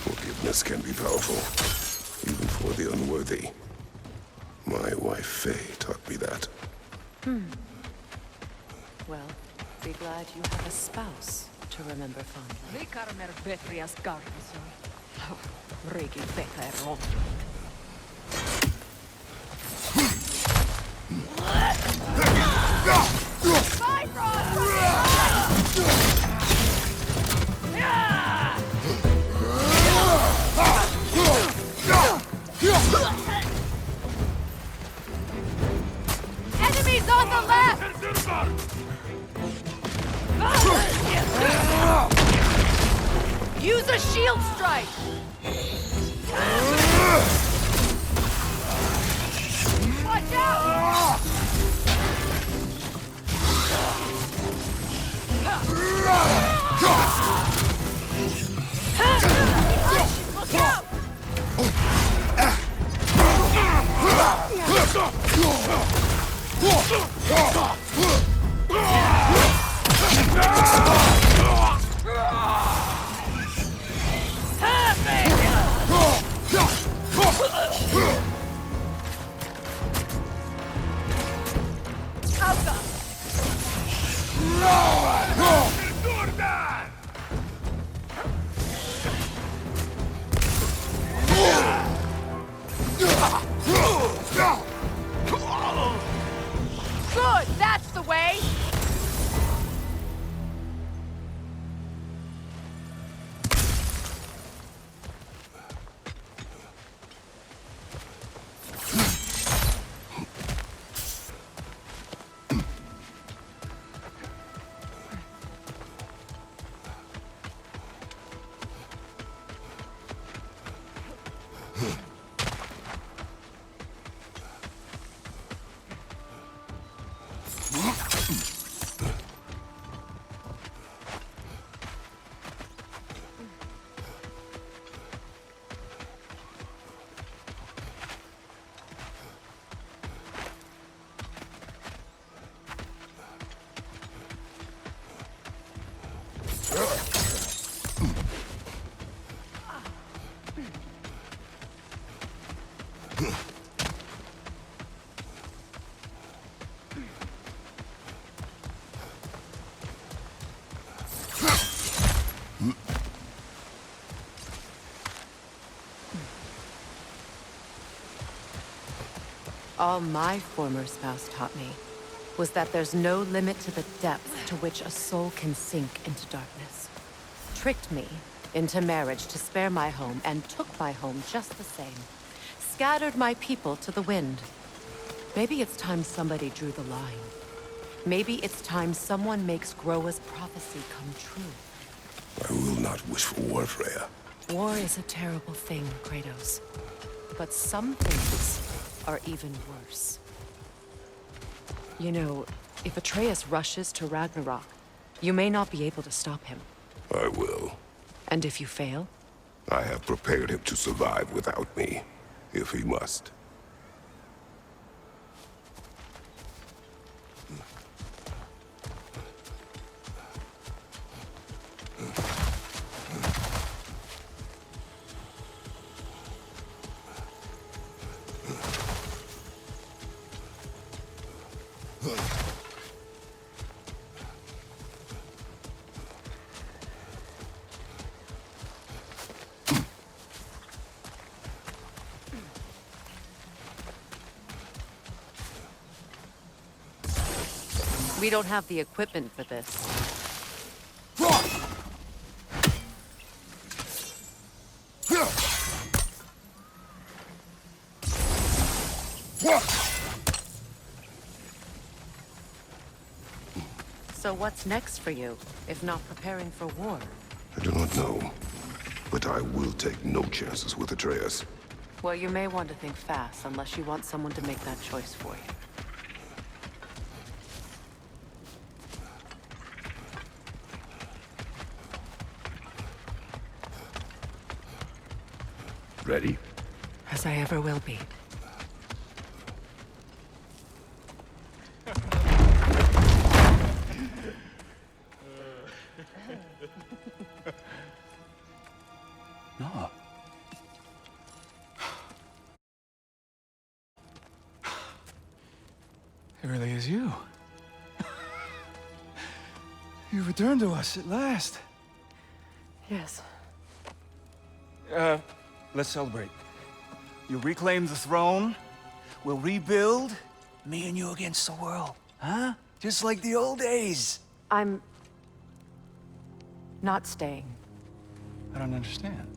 Forgiveness can be powerful, even for the unworthy. My wife Faye taught me that. Well, be glad you have a spouse to remember fondly. Enemies on the left! Use a shield strike! Watch out! Look out! Good, that's the way! All my former spouse taught me was that there's no limit to the depth to which a soul can sink into darkness. Tricked me into marriage to spare my home and took my home just the same. Scattered my people to the wind. Maybe it's time somebody drew the line. Maybe it's time someone makes Groa's prophecy come true. I will not wish for war, Freya. War is a terrible thing, Kratos. But some things are even worse. You know, if Atreus rushes to Ragnarok, you may not be able to stop him. I will. And if you fail? I have prepared him to survive without me, if he must. We don't have the equipment for this. So what's next for you, if not preparing for war? I do not know, but I will take no chances with Atreus. Well, you may want to think fast, unless you want someone to make that choice for you. Ready? As I ever will be. is you. You returned to us at last. Yes. Let's celebrate. You reclaim the throne. We'll rebuild. Me and you against the world. Huh? Just like the old days. I'm not staying. I don't understand.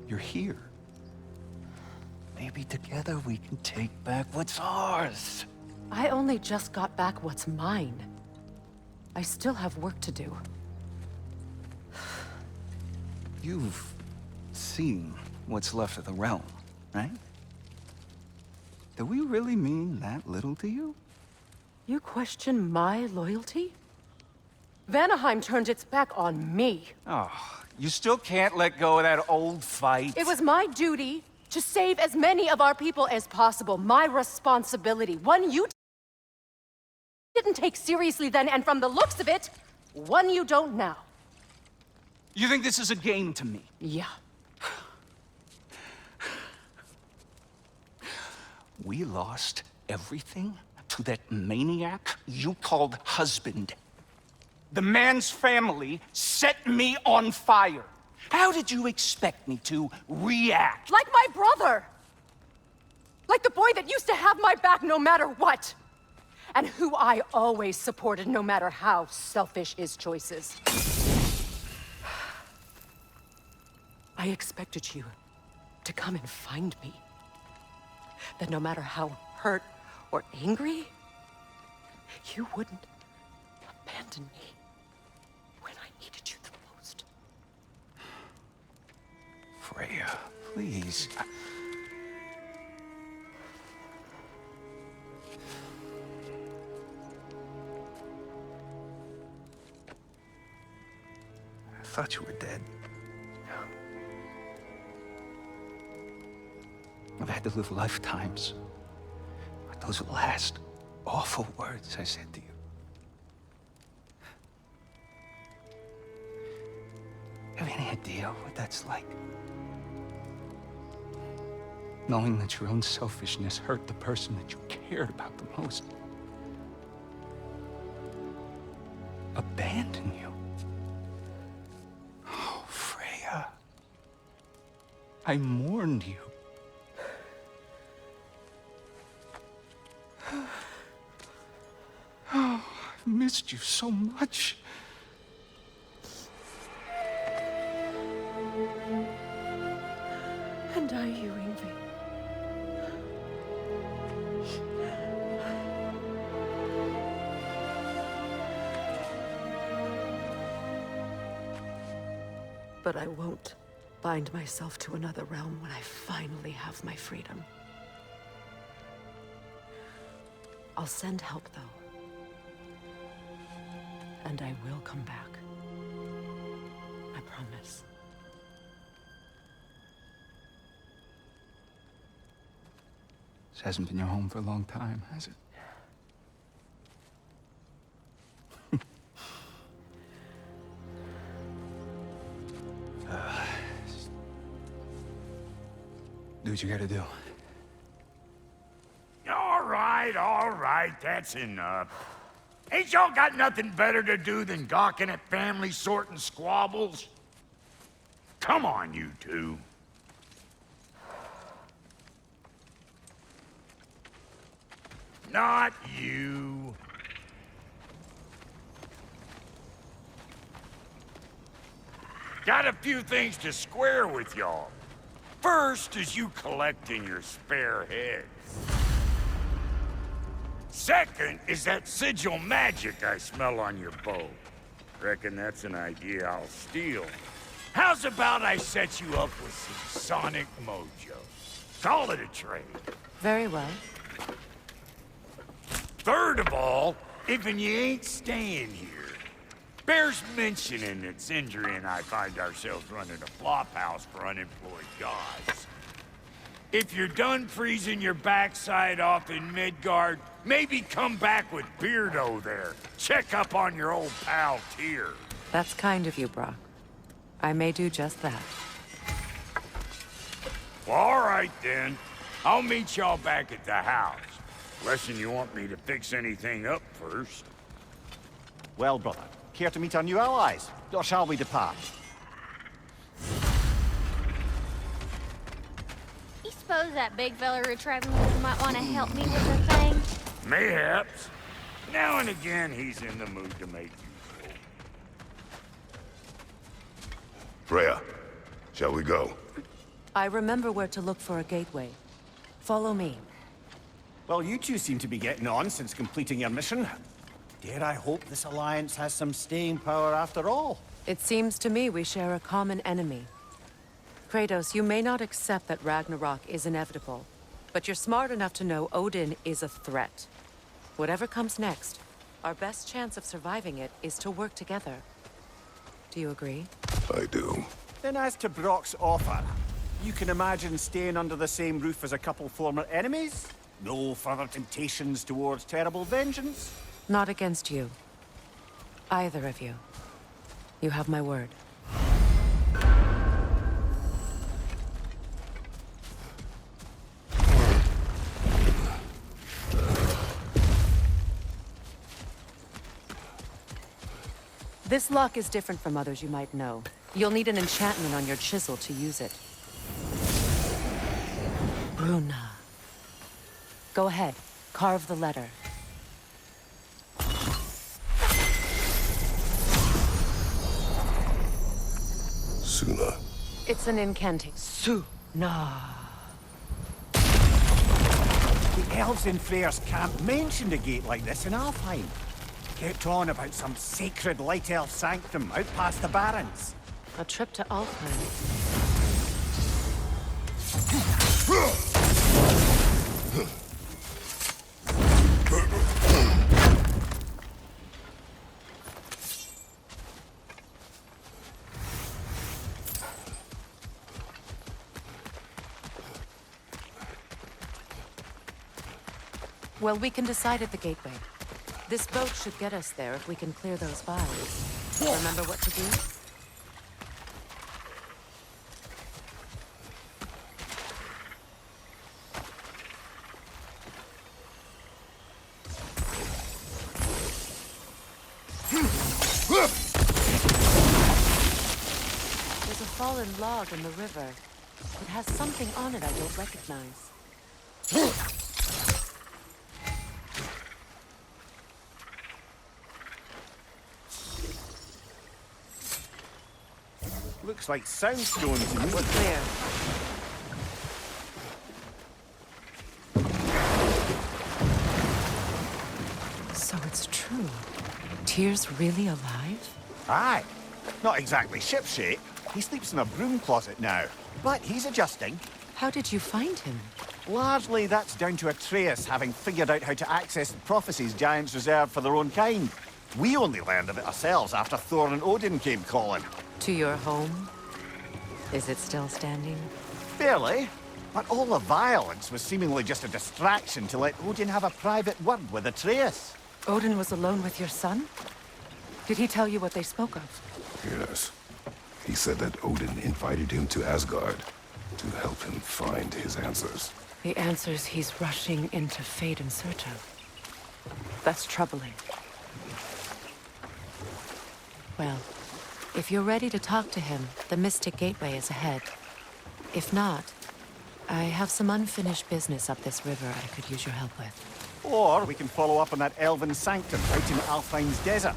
You're here. Maybe together we can take back what's ours. I only just got back what's mine. I still have work to do. You've seen what's left of the realm, right? Do we really mean that little to you? You question my loyalty? Vanaheim turned its back on me. Oh, you still can't let go of that old fight? It was my duty to save as many of our people as possible. My responsibility. One you didn't take seriously then, and from the looks of it, one you don't now. You think this is a game to me? Yeah. We lost everything to that maniac you called husband. The man's family set me on fire. How did you expect me to react? Like my brother! Like the boy that used to have my back no matter what! And who I always supported no matter how selfish his choices. I expected you to come and find me. That no matter how hurt or angry, you wouldn't abandon me when I needed you the most. Freya, please. I thought you were dead. I've had to live lifetimes with those last awful words I said to you. Have any idea what that's like? Knowing that your own selfishness hurt the person that you cared about the most. Abandon you. Oh, Freya. I mourned you. Oh, I've missed you so much. And I, you, Yngvi. But I won't bind myself to another realm when I finally have my freedom. I'll send help, though. And I will come back. I promise. This hasn't been your home for a long time, has it? Do what you gotta do. All right, that's enough. Ain't y'all got nothing better to do than gawking at family sorting squabbles? Come on, you two. Not you. Got a few things to square with y'all. First is you collecting your spare heads. Second is that sigil magic I smell on your bow. Reckon that's an idea I'll steal. How's about I set you up with some sonic mojo? Call it a trade. Very well. Third of all, if you ain't staying here, bears mentioning that Sindri and I find ourselves running a flop house for unemployed gods. If you're done freezing your backside off in Midgard, maybe come back with Beardo there. Check up on your old pal Tyr. That's kind of you, Brock. I may do just that. Well, all right then. I'll meet y'all back at the house. Guessing you want me to fix anything up first. Well, brother, care to meet our new allies? Or shall we depart? You suppose that big fella we're traveling with might want to help me with a thing? Mayhaps. Now and again, he's in the mood to make useful. Freya, shall we go? I remember where to look for a gateway. Follow me. Well, you two seem to be getting on since completing your mission. Dare I hope this alliance has some staying power after all? It seems to me we share a common enemy. Kratos, you may not accept that Ragnarok is inevitable, but you're smart enough to know Odin is a threat. Whatever comes next, our best chance of surviving it is to work together. Do you agree? I do. Then as to Brock's offer, you can imagine staying under the same roof as a couple former enemies? No further temptations towards terrible vengeance? Not against you. Either of you. You have my word. This lock is different from others you might know. You'll need an enchantment on your chisel to use it. Bruna. Go ahead. Carve the letter. Suna. It's an incantation. Suna. The elves in Freyr's camp mentioned a gate like this in Alfheim. Kept on about some sacred light elf sanctum out past the Barrens. A trip to Alfheim. Well, we can decide at the gateway. This boat should get us there if we can clear those vials. Remember what to do? There's a fallen log in the river. It has something on it I don't recognize. Looks like soundstone to me. We're clear. So it's true. Tyr's really alive? Aye. Not exactly shipshape. He sleeps in a broom closet now. But he's adjusting. How did you find him? Largely, that's down to Atreus having figured out how to access the prophecies giants reserved for their own kind. We only learned of it ourselves after Thor and Odin came calling. To your home? Is it still standing? Barely. But all the violence was seemingly just a distraction to let Odin have a private word with Atreus. Odin was alone with your son? Did he tell you what they spoke of? Yes. He said that Odin invited him to Asgard to help him find his answers. The answers he's rushing into fate in search of. That's troubling. Well, if you're ready to talk to him, the Mystic Gateway is ahead. If not, I have some unfinished business up this river I could use your help with. Or we can follow up on that elven sanctum out in Alfheim's desert.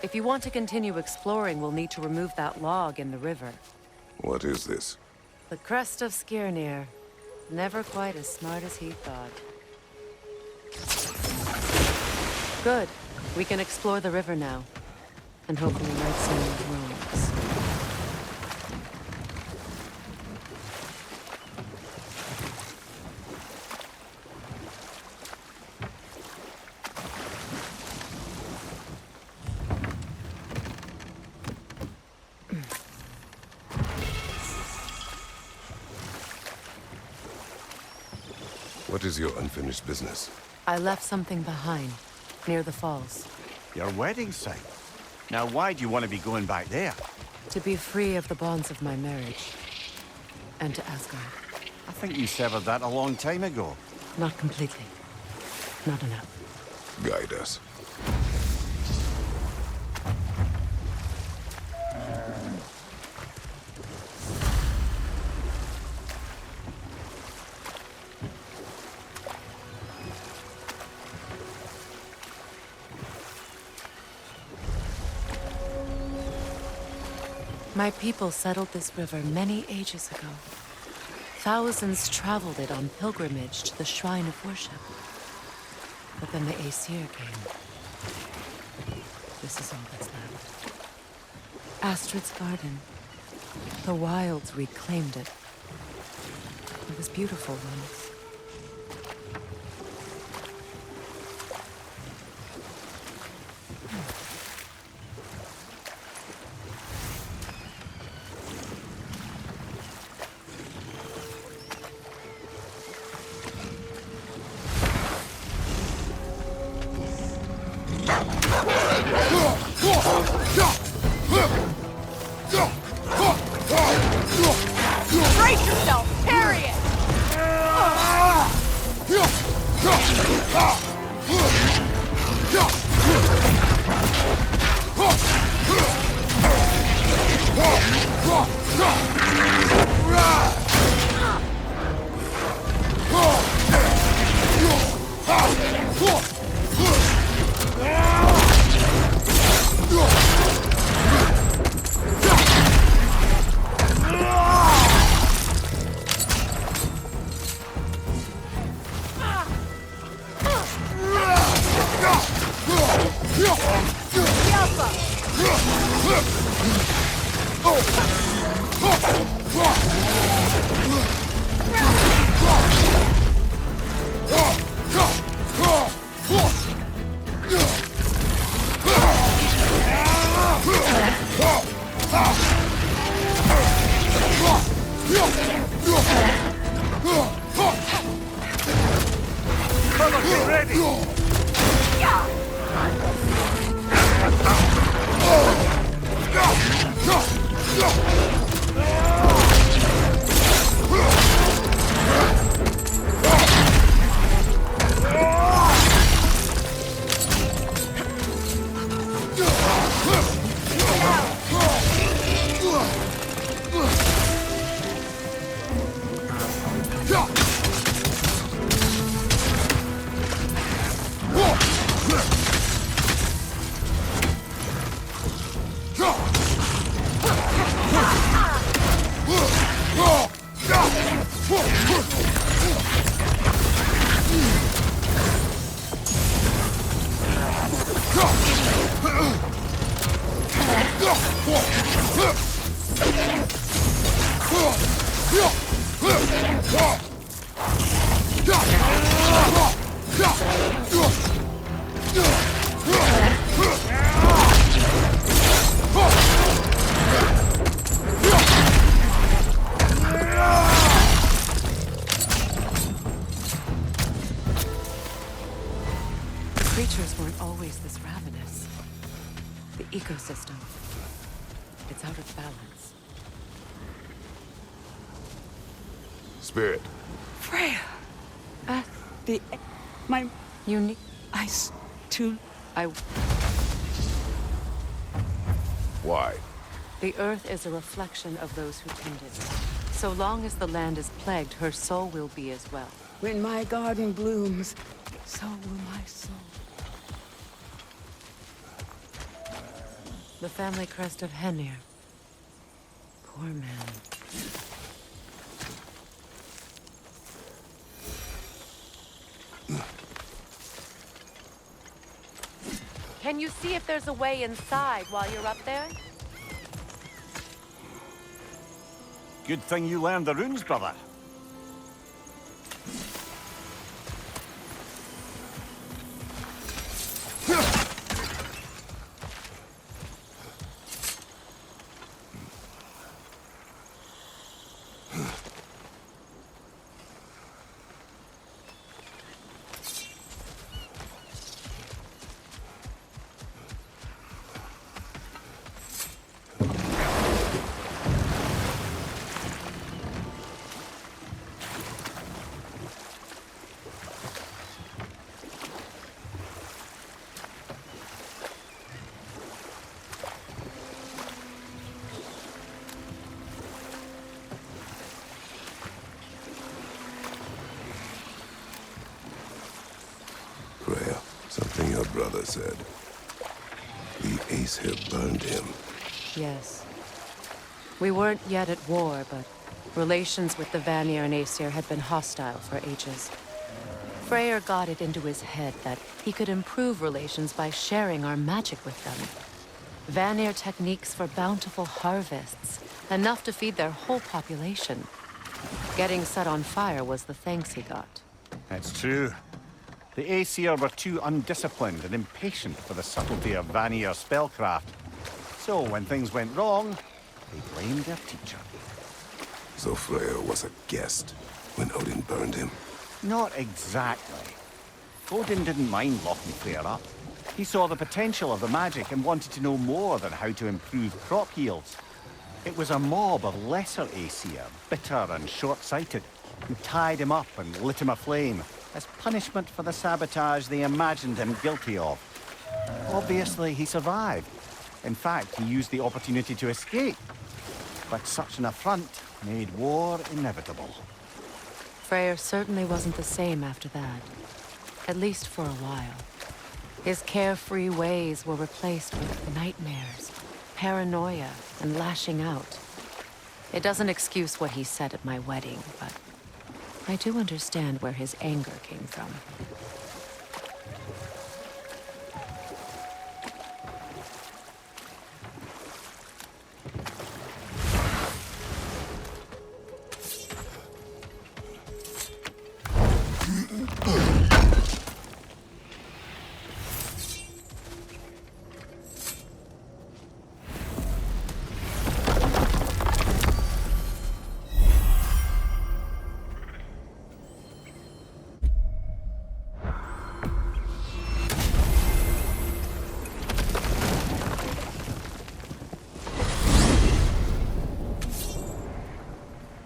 If you want to continue exploring, we'll need to remove that log in the river. What is this? The crest of Skirnir. Never quite as smart as he thought. Good. We can explore the river now. And hopefully right some ruins. What is your unfinished business? I left something behind, near the falls. Your wedding site. Now why do you want to be going back there? To be free of the bonds of my marriage. And to Asgard. I think you severed that a long time ago. Not completely. Not enough. Guide us. My people settled this river many ages ago. Thousands traveled it on pilgrimage to the shrine of worship. But then the Aesir came. This is all that's left. Astrid's garden. The wilds reclaimed it. It was beautiful once. Brace yourself! Parry it! Creatures weren't always this ravenous. The ecosystem, it's out of balance. Spirit. Freya! My Unique. eyes too. Why? The earth is a reflection of those who tend it. So long as the land is plagued, her soul will be as well. When my garden blooms, so will my soul. The family crest of Henir. Poor man. Can you see if there's a way inside while you're up there? Good thing you learned the runes, brother. Something your brother said. The Aesir burned him. Yes. We weren't yet at war, but relations with the Vanir and Aesir had been hostile for ages. Freyr got it into his head that he could improve relations by sharing our magic with them. Vanir techniques for bountiful harvests, enough to feed their whole population. Getting set on fire was the thanks he got. It's true. The Aesir were too undisciplined and impatient for the subtlety of Vanir spellcraft. So when things went wrong, they blamed their teacher. So Freyr was a guest when Odin burned him? Not exactly. Odin didn't mind locking Freyr up. He saw the potential of the magic and wanted to know more than how to improve crop yields. It was a mob of lesser Aesir, bitter and short-sighted, who tied him up and lit him aflame as punishment for the sabotage they imagined him guilty of. Obviously, he survived. In fact, he used the opportunity to escape. But such an affront made war inevitable. Freyr certainly wasn't the same after that. At least for a while. His carefree ways were replaced with nightmares, paranoia, and lashing out. It doesn't excuse what he said at my wedding, but I do understand where his anger came from.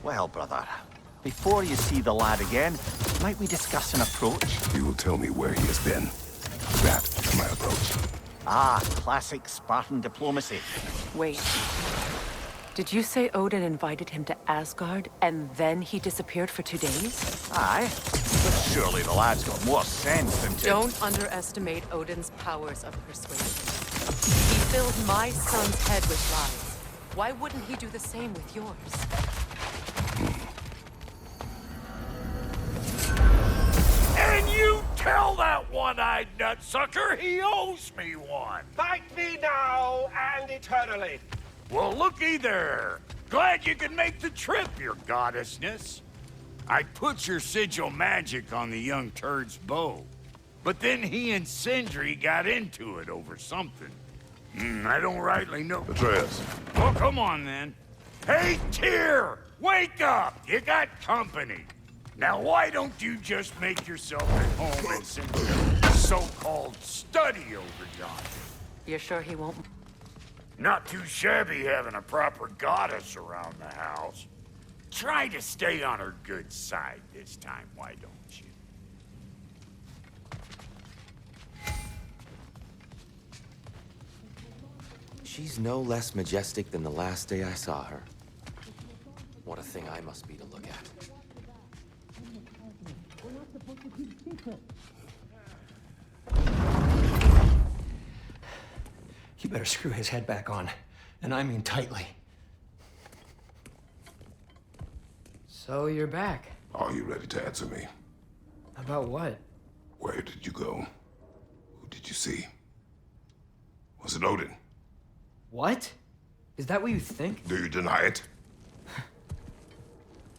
Well, brother, before you see the lad again, might we discuss an approach? You will tell me where he has been. That is my approach. Ah, classic Spartan diplomacy. Wait. Did you say Odin invited him to Asgard, and then he disappeared for 2 days? Aye, but surely the lad's got more sense than to... Don't underestimate Odin's powers of persuasion. He filled my son's head with lies. Why wouldn't he do the same with yours? And you tell that one-eyed nutsucker he owes me one. Fight me now and eternally. Well, looky there. Glad you can make the trip, your goddessness. I put your sigil magic on the young turd's bow. But then he and Sindri got into it over something. I don't rightly know. Atreus. Well, come on then. Hey, Tyr! Wake up! You got company. Now, why don't you just make yourself at home in Sindri's so-called study over yonder? You're sure he won't? Not too shabby having a proper goddess around the house. Try to stay on her good side this time, why don't you? She's no less majestic than the last day I saw her. What a thing I must be to look at. You better screw his head back on. And I mean tightly. So you're back. Are you ready to answer me? About what? Where did you go? Who did you see? Was it Odin? What? Is that what you think? Do you deny it?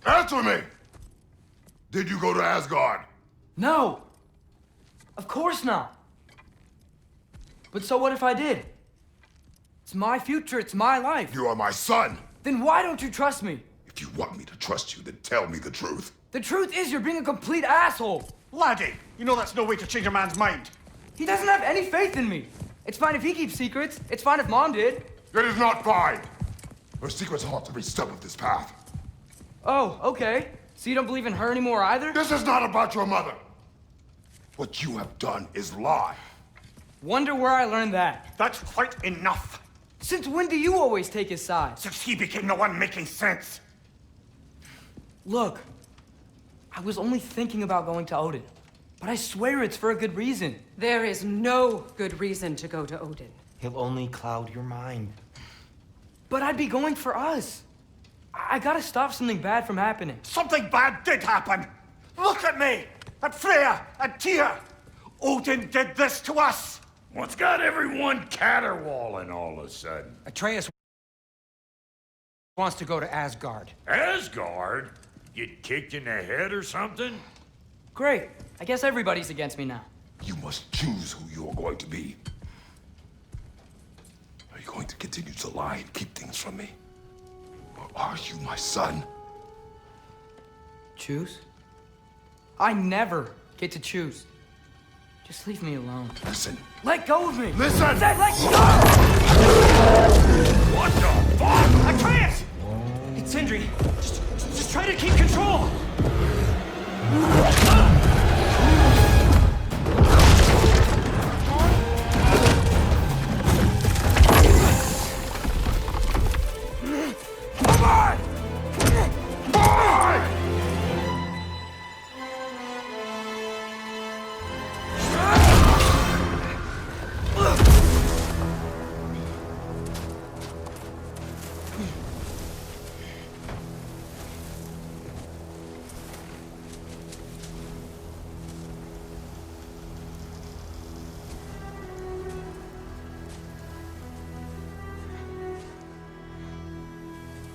Answer me! Did you go to Asgard? No! Of course not! But so what if I did? It's my future, it's my life. You are my son! Then why don't you trust me? If you want me to trust you, then tell me the truth. The truth is you're being a complete asshole! Laddie, you know that's no way to change a man's mind. He doesn't have any faith in me. It's fine if he keeps secrets. It's fine if Mom did. It is not fine! Her secrets haunt every step of this path. Oh, okay. So you don't believe in her anymore either? This is not about your mother! What you have done is lie. Wonder where I learned that. That's quite enough. Since when do you always take his side? Since he became the one making sense. Look, I was only thinking about going to Odin. But I swear it's for a good reason. There is no good reason to go to Odin. He'll only cloud your mind. But I'd be going for us. I gotta stop something bad from happening. Something bad did happen! Look at me! At Freya! At Tyr! Odin did this to us! What's got everyone caterwauling all of a sudden? Atreus wants to go to Asgard. Asgard? Get kicked in the head or something? Great. I guess everybody's against me now. You must choose who you're going to be. Are you going to continue to lie and keep things from me? Or are you my son? Choose? I never get to choose. Just leave me alone. Listen. Let go of me! Listen! Let go! What the fuck? Atreus! It's Sindri. Just try to keep control. Come on! Boy!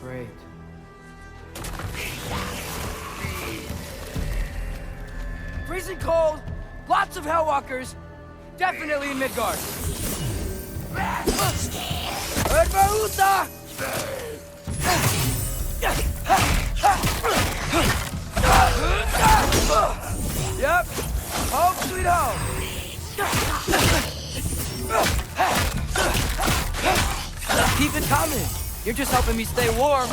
Great. Freezing cold, lots of Hellwalkers, definitely in Midgard. Erdmauta! Yep, home sweet home. Keep it coming. You're just helping me stay warm.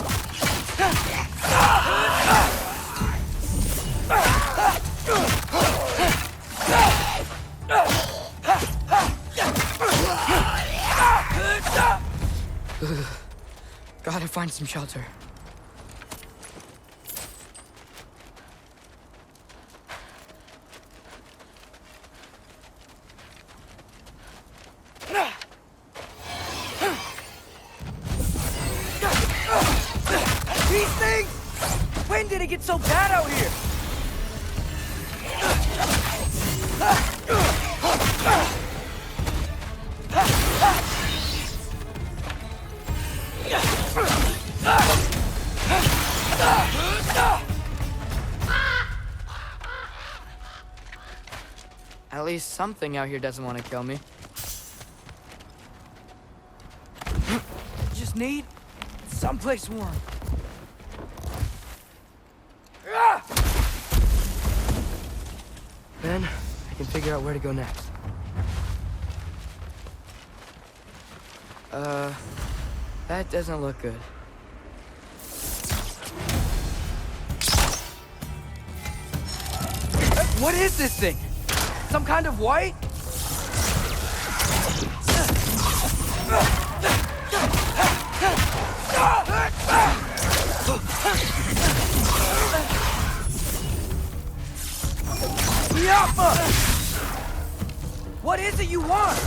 Gotta find some shelter. These things! When did it get so bad out here? At least something out here doesn't want to kill me. Just need someplace warm. Then I can figure out where to go next. That doesn't look good. What is this thing? Some kind of white? What is it you want?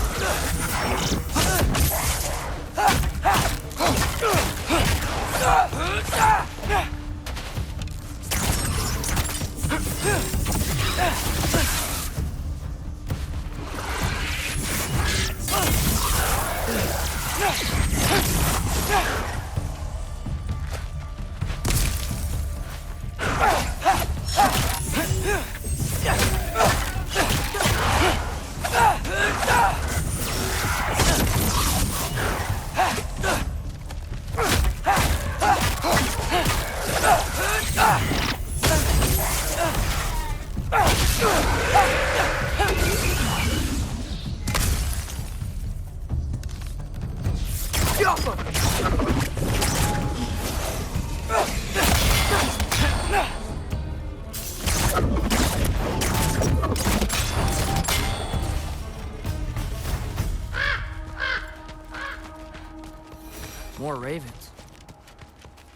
More ravens.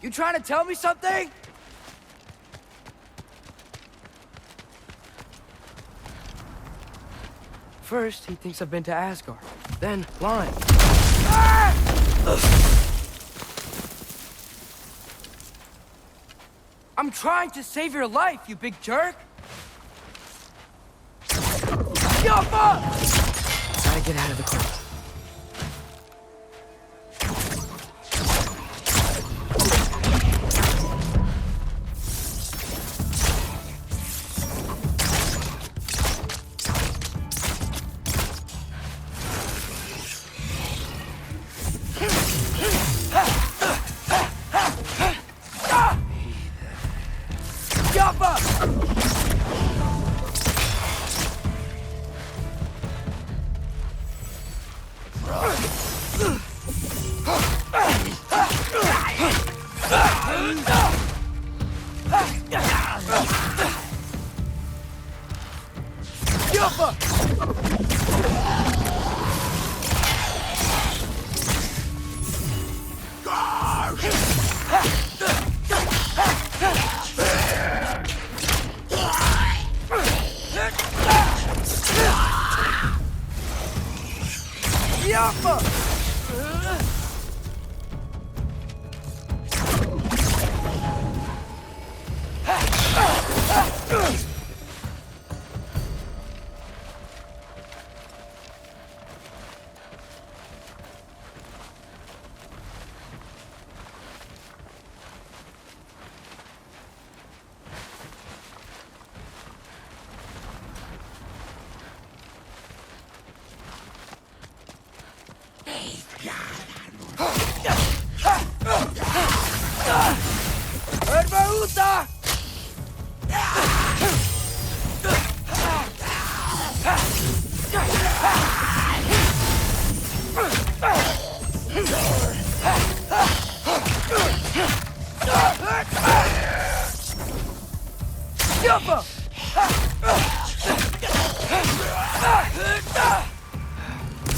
You trying to tell me something? First, he thinks I've been to Asgard. Then, lying. I'm trying to save your life, you big jerk! Jump up! Gotta get out of the car.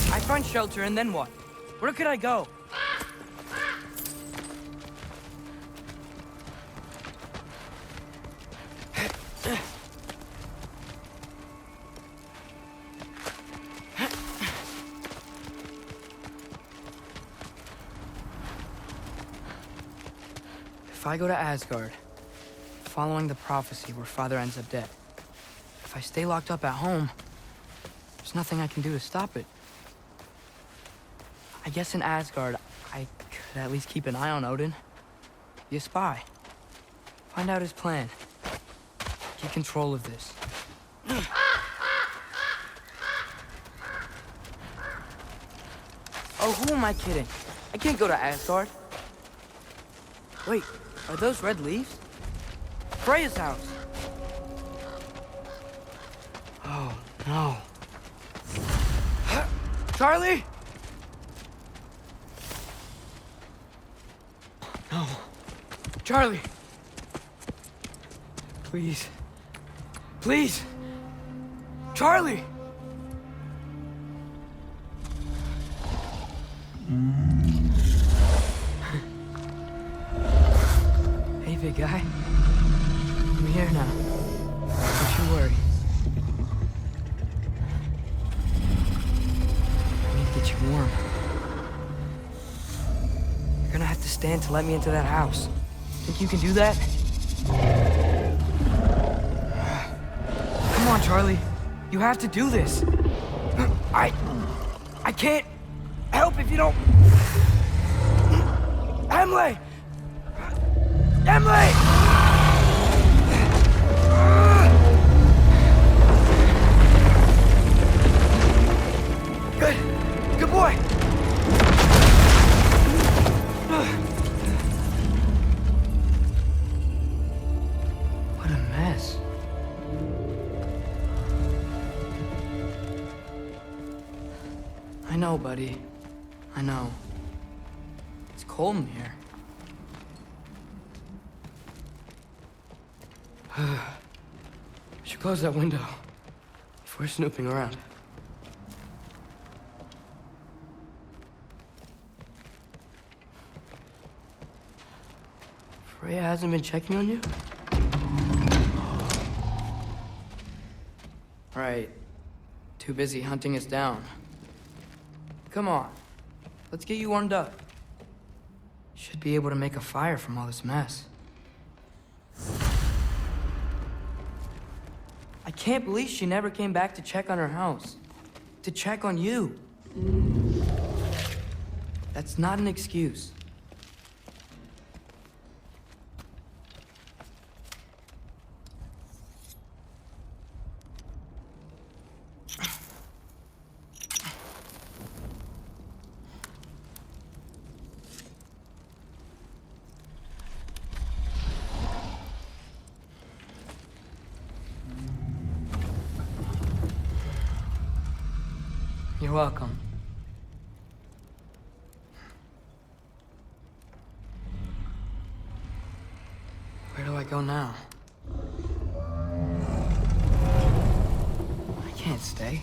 I find shelter and then what? Where could I go? If I go to Asgard, following the prophecy where Father ends up dead, if I stay locked up at home, there's nothing I can do to stop it. I guess in Asgard, I could at least keep an eye on Odin. Be a spy. Find out his plan. Get control of this. Oh, who am I kidding? I can't go to Asgard. Wait, are those red leaves? Freya's house. Oh, no. Charlie? No. Charlie! Please. Please! Charlie! Hey, big guy. I'm here now. Don't you worry. I need to get you warm. You're gonna have to stand to let me into that house. Think you can do that? Come on, Charlie. You have to do this. I can't help if you don't... Emily! Emily! Good. Good boy. What a mess. I know, buddy. I know. It's cold in here. We should close that window if we're snooping around. Freya hasn't been checking on you? Right. Too busy hunting us down. Come on. Let's get you warmed up. Should be able to make a fire from all this mess. I can't believe she never came back to check on her house. To check on you. That's not an excuse. You're welcome. Where do I go now? I can't stay.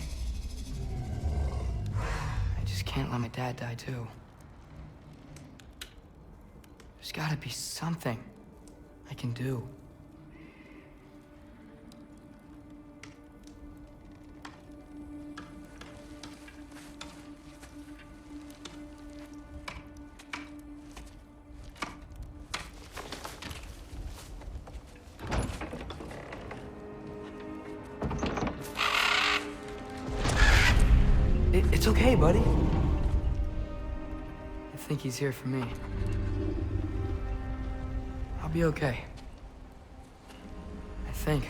I just can't let my dad die too. There's gotta be something I can do. It's okay, buddy. I think he's here for me. I'll be okay. I think.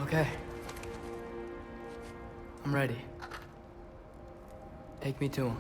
Okay. I'm ready. Take me to him.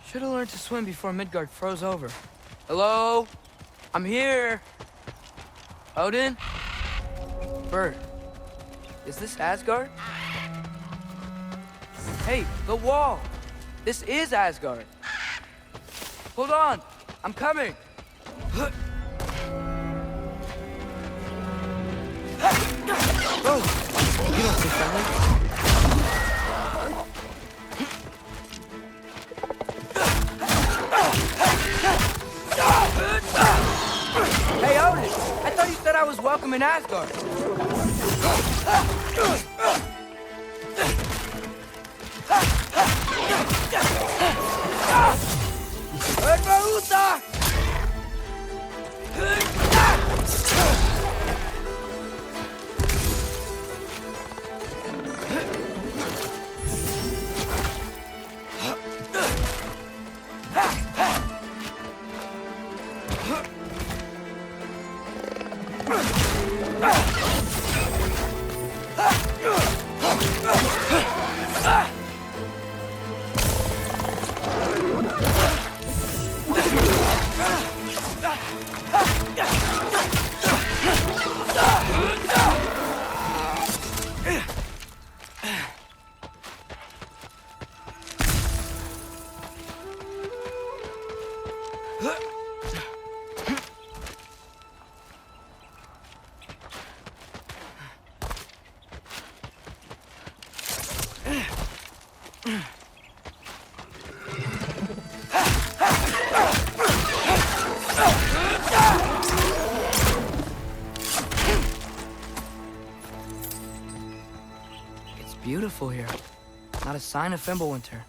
Should have learned to swim before Midgard froze over. Hello? I'm here. Odin? Bird. Is this Asgard? Hey, the wall! This is Asgard. Hold on, I'm coming. Oh, you don't seem friendly. Hey, Odin! I thought you said I was welcome in Asgard. beautiful here. Not a sign of Fimbulwinter.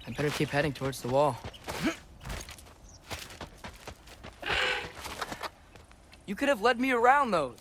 I better keep heading towards the wall. You could have led me around those.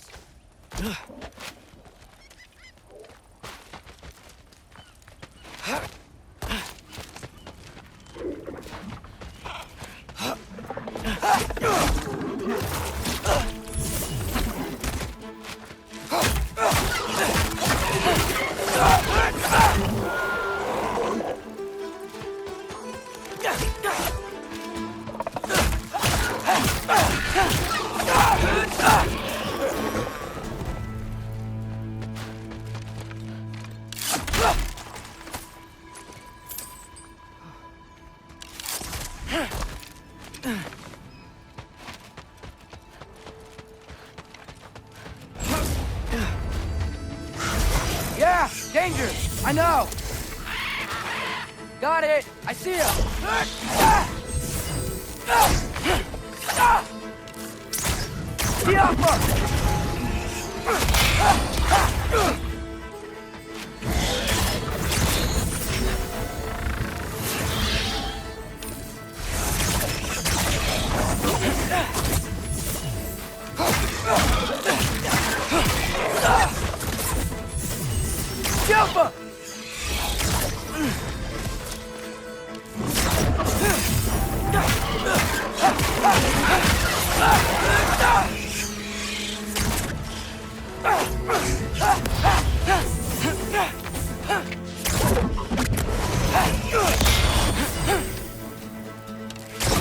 Yeah, danger! I know! Got it! I see him! The upper!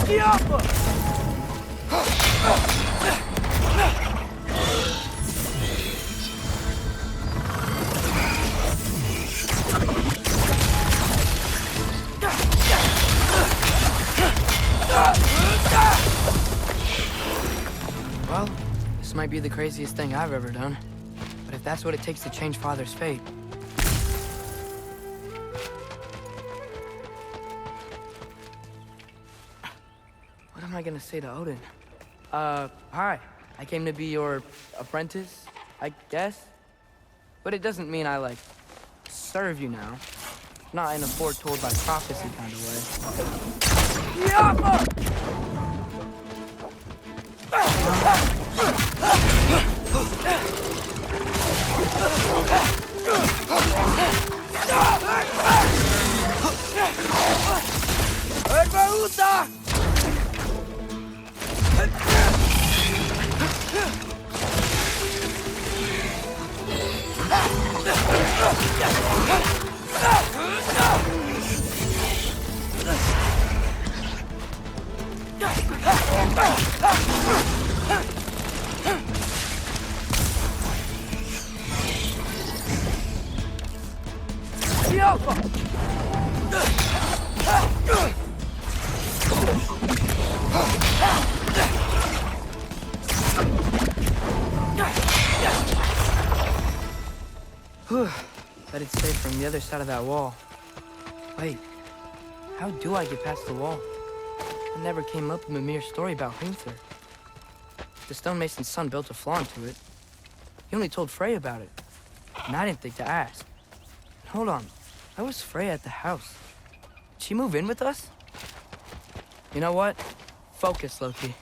Jumper! Well, this might be the craziest thing I've ever done. But if that's what it takes to change Father's fate... What am I gonna say to Odin? Hi. I came to be your apprentice, I guess? But it doesn't mean I, like, serve you now. Not in a foretold by prophecy kind of way. Yappa! But it's safe from the other side of that wall. Wait, how do I get past the wall? It never came up in Mimir's story about Hrimthur. The stonemason's son built a flaw into it. He only told Frey about it, and I didn't think to ask. Hold on, why was Frey at the house? Did she move in with us? You know what? Focus, Loki.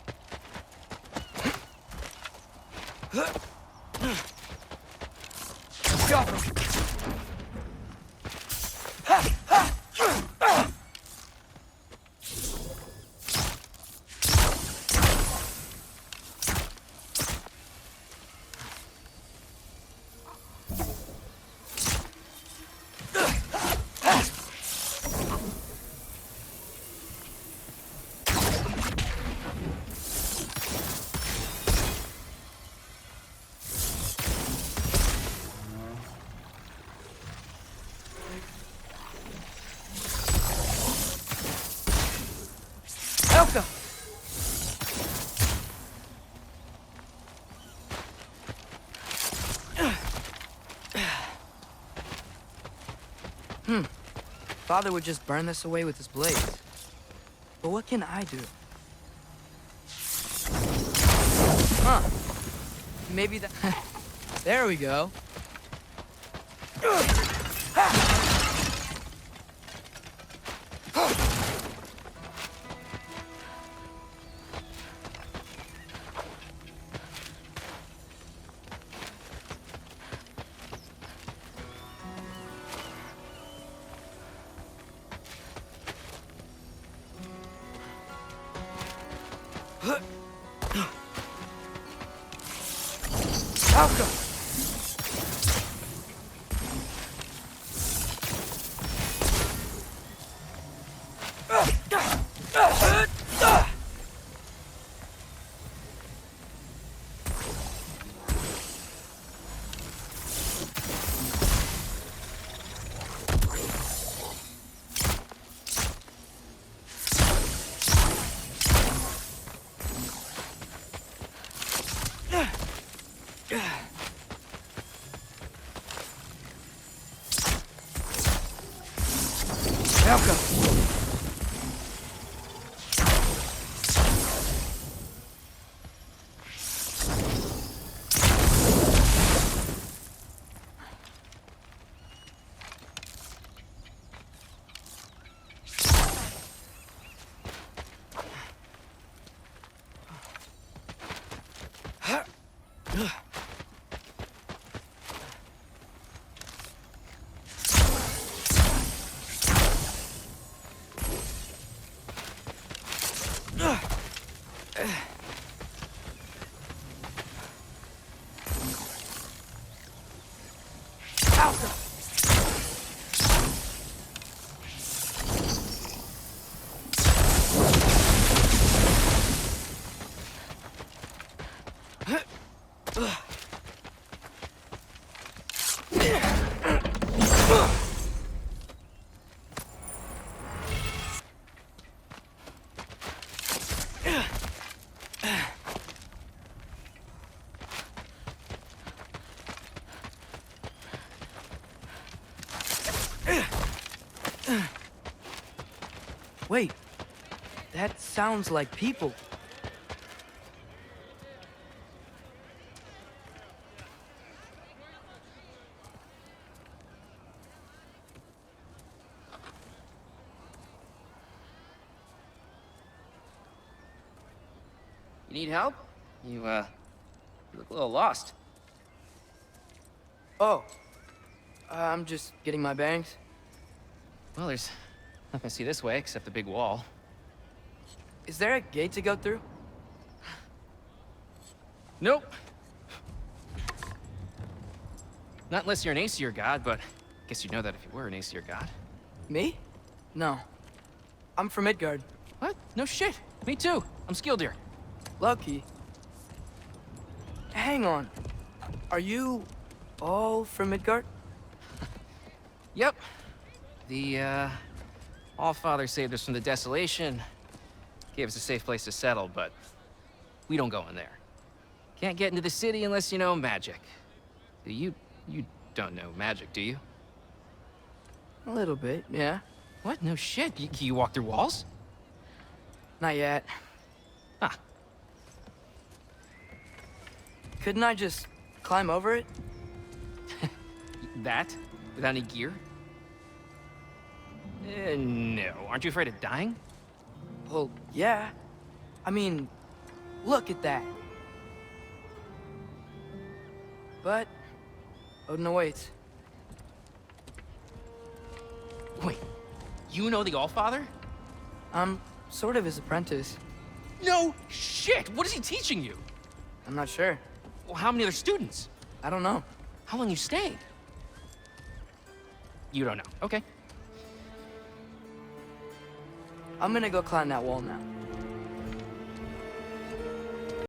Father would just burn this away with his blades. But what can I do? Huh. maybe that... There we go. Wait, that sounds like people. You need help? You look a little lost. Oh, I'm just getting my bearings. Well, there's nothing to see this way except the big wall. Is there a gate to go through? Nope. Not unless you're an Aesir god, but I guess you'd know that if you were an Aesir god. Me? No. I'm from Midgard. What? No shit. Me too. I'm skilled here. Lucky. Hang on. Are you all from Midgard? Yep. The, Allfather saved us from the desolation. Gave us a safe place to settle, but we don't go in there. Can't get into the city unless you know magic. You don't know magic, do you? A little bit, yeah. What? No shit. Can you walk through walls? Not yet. Ah. Couldn't I just climb over it? That? Without any gear? No. Aren't you afraid of dying? Well, yeah. I mean, look at that. But Odin awaits. Wait, you know the Allfather? I'm sort of his apprentice. No shit! What is he teaching you? I'm not sure. Well, how many other students? I don't know. How long you stayed? You don't know. Okay. I'm gonna go climb that wall now.